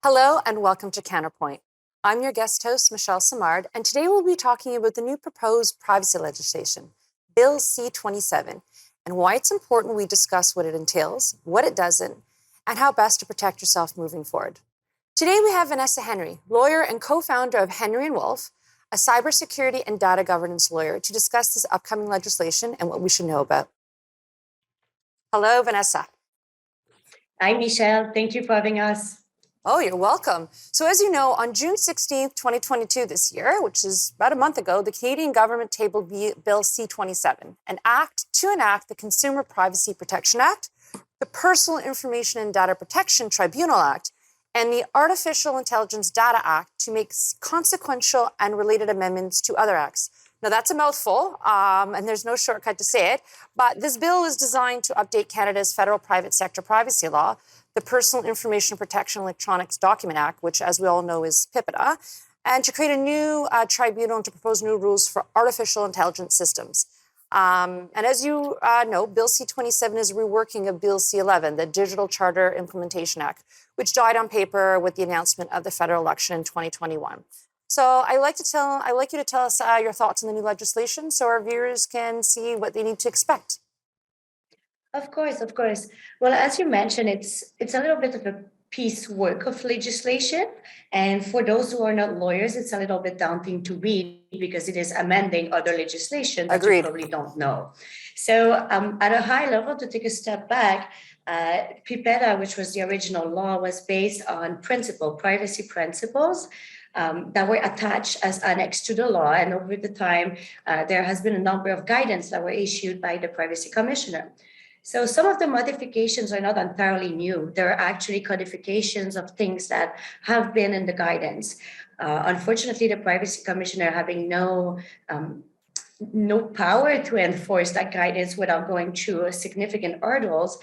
Hello and welcome to Counterpoint. I'm your guest host, Michelle Simard, and today we'll be talking about the new proposed privacy legislation, Bill C-27, and why it's important we discuss what it entails, what it doesn't, and how best to protect yourself moving forward. Today we have Vanessa Henri, lawyer and co-founder of Henri & Wolf, a cybersecurity and data governance lawyer, to discuss this upcoming legislation and what we should know about. Hello, Vanessa. Hi, Michelle. Thank you for having us. Oh, you're welcome. So as you know, on June 16th, 2022 this year, which is about a month ago, the Canadian government tabled Bill C-27, an act to enact the Consumer Privacy Protection Act, the Personal Information and Data Protection Tribunal Act, and the Artificial Intelligence Data Act to make consequential and related amendments to other acts. Now, that's a mouthful, and there's no shortcut to say it, but this bill is designed to update Canada's federal private sector privacy law, the Personal Information Protection Electronics Document Act, which, as we all know, is PIPEDA, and to create a new tribunal and to propose new rules for artificial intelligence systems. And as you know, Bill C-27 is a reworking of Bill C-11, the Digital Charter Implementation Act, which died on paper with the announcement of the federal election in 2021. So I'd like you to tell us your thoughts on the new legislation so our viewers can see what they need to expect. Of course, of course. Well, as you mentioned, it's a little bit of a piecework of legislation. And for those who are not lawyers, it's a little bit daunting to read because it is amending other legislation that Agreed. you probably don't know. So at a high level, to take a step back, PIPEDA, which was the original law, was based on privacy principles that were attached as annex to the law. And over the time, there has been a number of guidance that were issued by the Privacy Commissioner. So some of the modifications are not entirely new. There are actually codifications of things that have been in the guidance. Unfortunately, the Privacy Commissioner having no power to enforce that guidance without going through significant hurdles,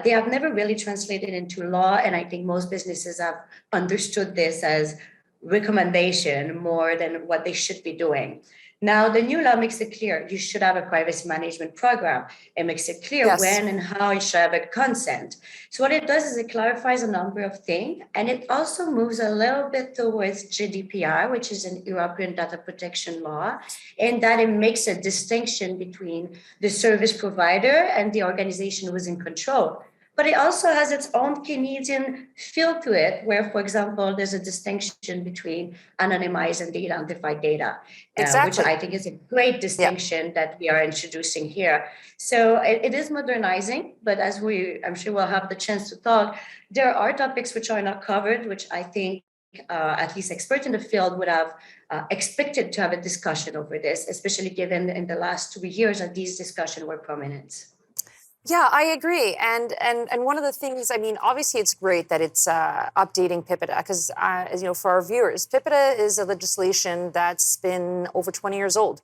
they have never really translated into law. And I think most businesses have understood this as recommendation more than what they should be doing. Now, the new law makes it clear you should have a privacy management program. It makes it clear when and how you should have a consent. So what it does is it clarifies a number of things, and it also moves a little bit towards GDPR, which is an European data protection law, in that it makes a distinction between the service provider and the organization who is in control. But it also has its own Canadian feel to it, where, for example, there's a distinction between anonymized and de-identified data, which I think is a great distinction that we are introducing here. So it is modernizing, but as I'm sure we'll have the chance to talk, there are topics which are not covered, which I think at least experts in the field would have expected to have a discussion over this, especially given in the last 2 years that these discussions were prominent. Yeah, I agree. And one of the things, I mean, obviously it's great that it's updating PIPEDA because, as you know, for our viewers, PIPEDA is a legislation that's been over 20 years old.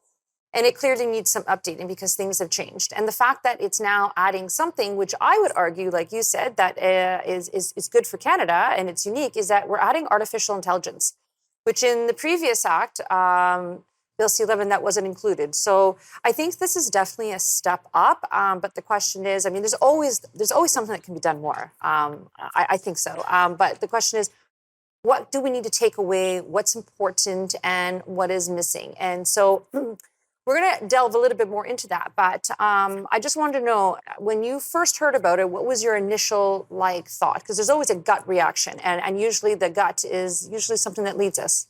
And it clearly needs some updating because things have changed. And the fact that it's now adding something, which I would argue, like you said, that is good for Canada and it's unique, is that we're adding artificial intelligence, which in the previous act, Bill C-11, that wasn't included. So I think this is definitely a step up. But the question is, I mean, there's always something that can be done more. I think so. But the question is, what do we need to take away? What's important and what is missing? And so we're going to delve a little bit more into that. But I just wanted to know, when you first heard about it, what was your initial thought? Because there's always a gut reaction. And usually the gut is usually something that leads us.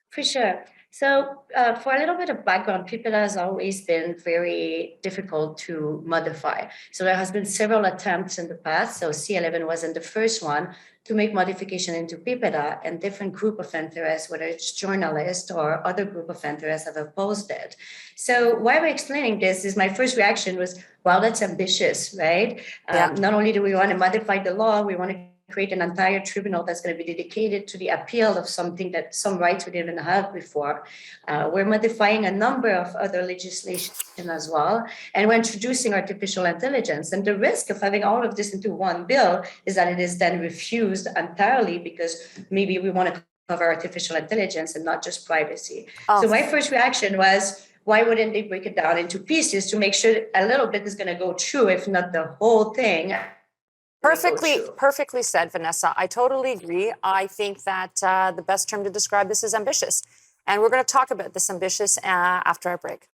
For sure. So for a little bit of background, PIPEDA has always been very difficult to modify. So there has been several attempts in the past. So C-11 wasn't the first one to make modification into PIPEDA, and different group of interests, whether it's journalists or other group of interests, have opposed it. So why we're explaining this is my first reaction was, wow, that's ambitious, right? Yeah. Not only do we want to modify the law, we want to create an entire tribunal that's going to be dedicated to the appeal of something that some rights we didn't have before. We're modifying a number of other legislation as well, and we're introducing artificial intelligence. And the risk of having all of this into one bill is that it is then refused entirely because maybe we want to cover artificial intelligence and not just privacy. So my first reaction was, why wouldn't they break it down into pieces to make sure a little bit is going to go through, if not the whole thing? Perfectly said, Vanessa. I totally agree. I think that the best term to describe this is ambitious. And we're going to talk about this ambitious after our break.